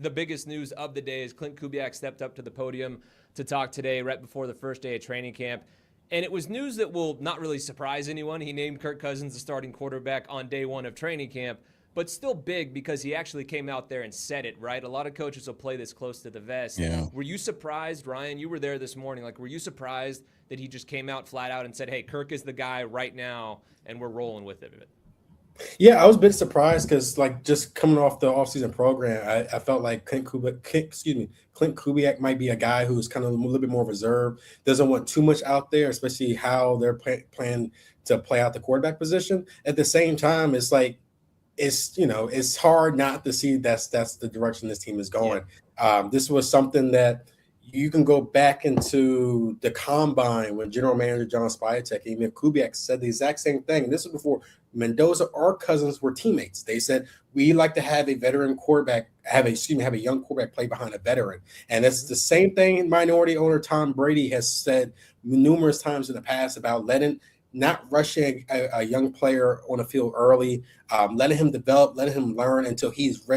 the biggest news of the day is Clint Kubiak stepped up to the podium to talk today right before the first day of training camp. And it was news that will not really surprise anyone. He named Kirk Cousins the starting quarterback on day one of training camp, but still big because he actually came out there and said it, right? A lot of coaches will play this close to the vest. Yeah. Were you surprised, Ryan? You were there this morning. Like, were you surprised that he just came out flat out and said, hey, Kirk is the guy right now, and we're rolling with it? Yeah, I was a bit surprised because, like, just coming off the offseason program, I felt like Clint Kubiak might be a guy who's kind of a little bit more reserved, doesn't want too much out there, especially how they're planning to play out the quarterback position. At the same time, it's like, it's hard not to see that's the direction this team is going. Yeah. This was something that you can go back into the combine when General Manager John Spytek, even Kubiak, said the exact same thing. And this was before Mendoza or Cousins were teammates. They said, we like to have a veteran quarterback, have a young quarterback play behind a veteran. And that's the same thing minority owner Tom Brady has said numerous times in the past about not rushing a young player on the field early, letting him develop, letting him learn until he's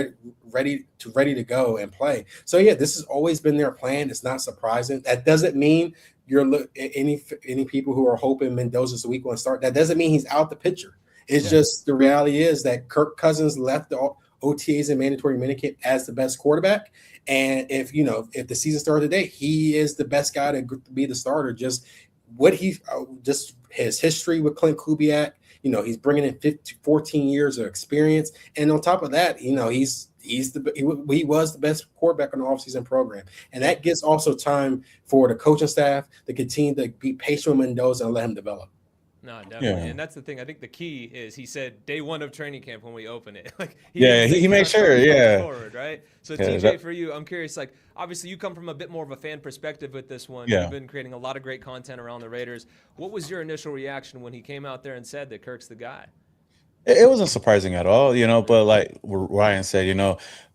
ready to go and play. So yeah, this has always been their plan. It's not surprising. That doesn't mean any people who are hoping Mendoza's the week one start. That doesn't mean he's out the picture. It's just the reality is that Kirk Cousins left the OTAs and mandatory minicamp as the best quarterback. And if the season started today, he is the best guy to be the starter. Just his history with Clint Kubiak, he's bringing in 14 years of experience. And on top of that, he was the best quarterback on the offseason program. And that gives also time for the coaching staff to continue to be patient with Mendoza and let him develop. No, definitely. Yeah. And that's the thing. I think the key is he said day one of training camp when we open it. Like he made sure, forward, right? So TJ, for you, I'm curious, like, obviously you come from a bit more of a fan perspective with this one. Yeah. You've been creating a lot of great content around the Raiders. What was your initial reaction when he came out there and said that Kirk's the guy? It wasn't surprising at all, but like Ryan said,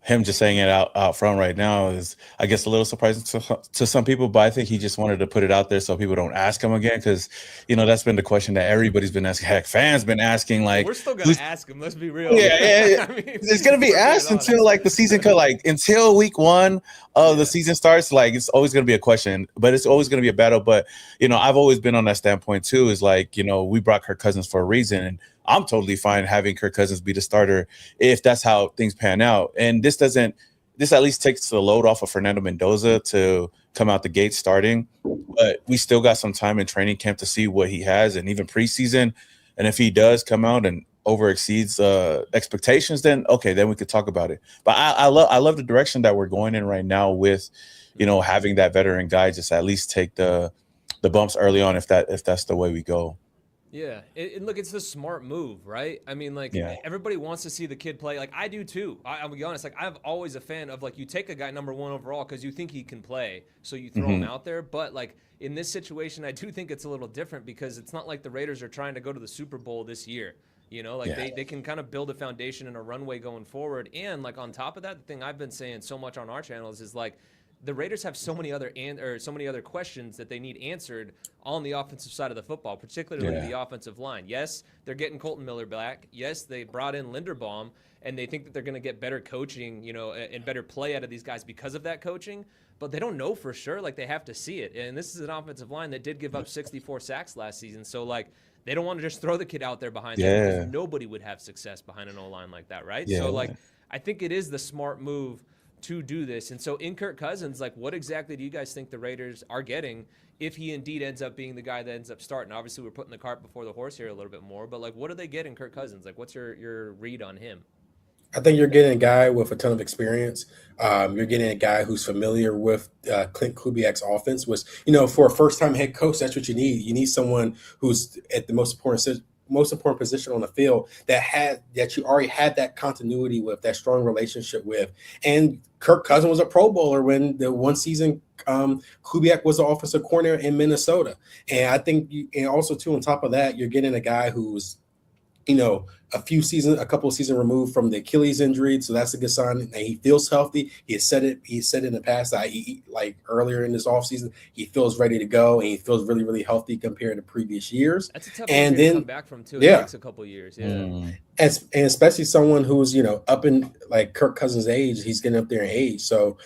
him just saying it out front right now is, I guess, a little surprising to some people, but I think he just wanted to put it out there so people don't ask him again, because, that's been the question that everybody's been asking. Heck, fans been asking, like, we're still going to ask him, let's be real. Yeah. I mean, it's going to be asked until, like, the season until week one of the season starts. Like, it's always going to be a question, but it's always going to be a battle. But, I've always been on that standpoint too, is like, we brought Kirk Cousins for a reason, and I'm totally fine having Kirk Cousins be the starter if that's how things pan out. And this at least takes the load off of Fernando Mendoza to come out the gate starting. But we still got some time in training camp to see what he has, and even preseason. And if he does come out and over exceeds expectations, then okay, then we could talk about it. But I love the direction that we're going in right now with, having that veteran guy just at least take the bumps early on if that's the way we go. Yeah, look, it's the smart move, right? I mean, like, everybody wants to see the kid play. Like, I do too. I'll be honest. Like, I'm always a fan of, like, you take a guy number one overall because you think he can play, so you throw him out there. But, like, in this situation, I do think it's a little different because it's not like the Raiders are trying to go to the Super Bowl this year. They can kind of build a foundation and a runway going forward. And, like, on top of that, the thing I've been saying so much on our channels is, like, the Raiders have so many other questions that they need answered on the offensive side of the football, particularly the offensive line. Yes, they're getting Colton Miller back. Yes, they brought in Linderbaum, and they think that they're going to get better coaching, and better play out of these guys because of that coaching. But they don't know for sure. Like, they have to see it. And this is an offensive line that did give up 64 sacks last season. So, like, they don't want to just throw the kid out there behind them because nobody would have success behind an O-line like that, right? So, like, I think it is the smart move to do this. And so in Kirk Cousins, like, what exactly do you guys think the Raiders are getting if he indeed ends up being the guy that ends up starting? Obviously, we're putting the cart before the horse here a little bit more, but, like, what do they get in Kirk Cousins? Like, what's your read on him? I think you're getting a guy with a ton of experience. You're getting a guy who's familiar with Clint Kubiak's offense, which, for a first-time head coach, that's what you need. You need someone who's at the most important position on the field that you already had that continuity with, that strong relationship with. And Kirk Cousins was a Pro Bowler when the one season Kubiak was the offensive coordinator in Minnesota. And I think, and also too, on top of that, you're getting a guy who's a couple of seasons removed from the Achilles injury, so that's a good sign. And he feels healthy. He said it in the past, like earlier in this offseason, he feels ready to go, and he feels really, really healthy compared to previous years. That's a tough injury to come back from too. It takes a couple of years. And especially someone who's up in like Kirk Cousins' age, he's getting up there in age. So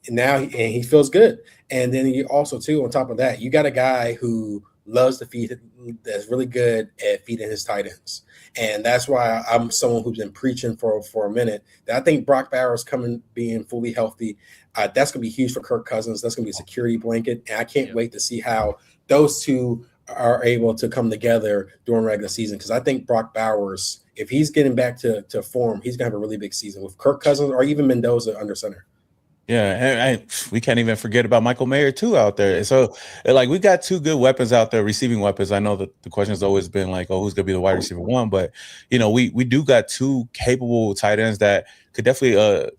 now he feels good. And then you also too, on top of that, you got a guy who loves to feed, that's really good at feeding his tight ends. And that's why I'm someone who's been preaching for a minute that I think Brock Bowers being fully healthy, that's going to be huge for Kirk Cousins. That's going to be a security blanket. And I can't wait to see how those two are able to come together during regular season. Because I think Brock Bowers, if he's getting back to form, he's going to have a really big season with Kirk Cousins or even Mendoza under center. Yeah, and we can't even forget about Michael Mayer too out there. So, like, we got two good weapons out there, receiving weapons. I know that the question has always been like, oh, who's gonna be the wide receiver one? But we do got two capable tight ends that could definitely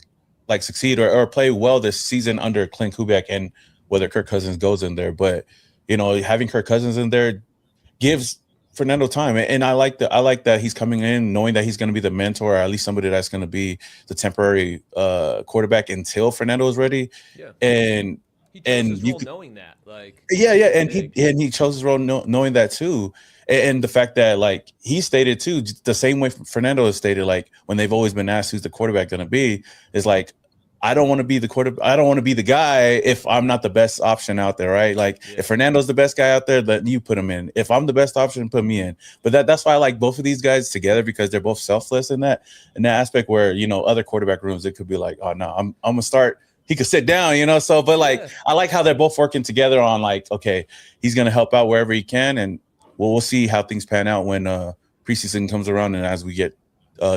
like succeed or play well this season under Clint Kubiak, and whether Kirk Cousins goes in there. But having Kirk Cousins in there gives Fernando time, and I like that he's coming in knowing that he's going to be the mentor, or at least somebody that's going to be the temporary quarterback until Fernando is ready. Yeah, and he chose his role knowing that, like and he chose his role knowing that too, and the fact that like he stated too, the same way Fernando has stated, like when they've always been asked who's the quarterback going to be, is like, I don't want to be the quarterback. I don't want to be the guy if I'm not the best option out there, right? Like if Fernando's the best guy out there, then you put him in. If I'm the best option, put me in. But that's why I like both of these guys together, because they're both selfless in that aspect where, other quarterback rooms, it could be like, oh no, I'm gonna start. He could sit down, So, but like, I like how they're both working together on like, okay, he's gonna help out wherever he can, and we'll see how things pan out when preseason comes around and as we get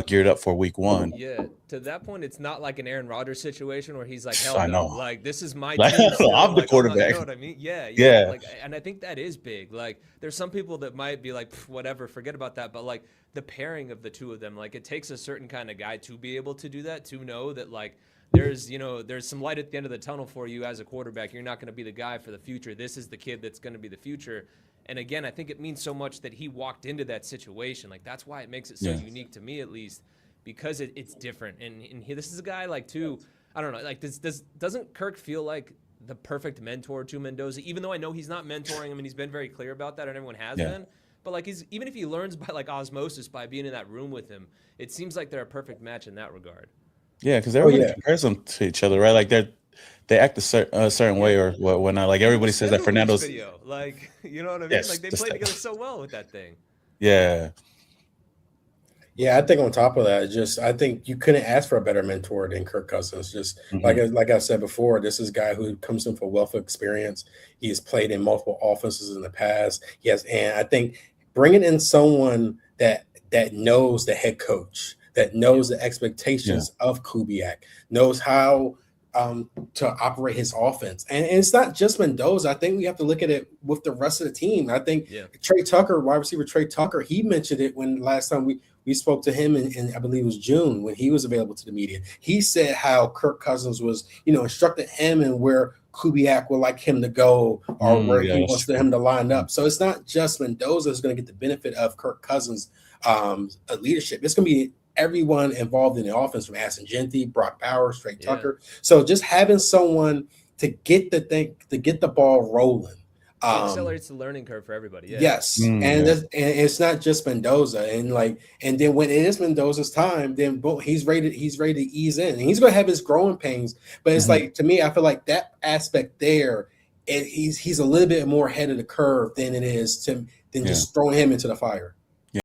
geared up for week one. Yeah, to that point, it's not like an Aaron Rodgers situation where he's like, hell I no, know. like this is my Like, team. I'm the quarterback. You know what I mean? Yeah. Like, and I think that is big. Like, there's some people that might be like, whatever, forget about that. But like the pairing of the two of them, like it takes a certain kind of guy to be able to do that, to know that like there's some light at the end of the tunnel for you as a quarterback. You're not going to be the guy for the future. This is the kid that's going to be the future. And again, I think it means so much that he walked into that situation. Like that's why it makes it so unique to me, at least, because it's different. And this is a guy like too. I don't know. Like doesn't Kirk feel like the perfect mentor to Mendoza? Even though I know he's not mentoring him, and he's been very clear about that, and everyone has been. But like even if he learns by like osmosis by being in that room with him, it seems like they're a perfect match in that regard. Yeah, because everybody compares them to each other, right? Like they act a certain way, or whatnot. Like everybody says that Fernando's video, like you know what I mean? Yes, like they play together so well with that thing. Yeah. Yeah, I think on top of that, I think you couldn't ask for a better mentor than Kirk Cousins. Just like I said before, this is a guy who comes in for wealth of experience. He has played in multiple offenses in the past. Yes, and I think bringing in someone that knows the head coach, that knows the expectations of Kubiak, knows how to operate his offense. And it's not just Mendoza. I think we have to look at it with the rest of the team. I think Trey Tucker, wide receiver Trey Tucker, he mentioned it when last time we spoke to him in I believe it was June when he was available to the media. He said how Kirk Cousins was, instructed him and where Kubiak would like him to go or where he wants him to line up. So it's not just Mendoza is going to get the benefit of Kirk Cousins' leadership. It's going to be everyone involved in the offense, from Aston Genty, Brock Bowers, Trey Tucker. So just having someone to get the ball rolling. It accelerates the learning curve for everybody. Yeah. Yes. And it's not just Mendoza. And then when it is Mendoza's time, then he's ready to ease in. And he's gonna have his growing pains. But it's like, to me, I feel like that aspect there, he's a little bit more ahead of the curve than it is than just throwing him into the fire.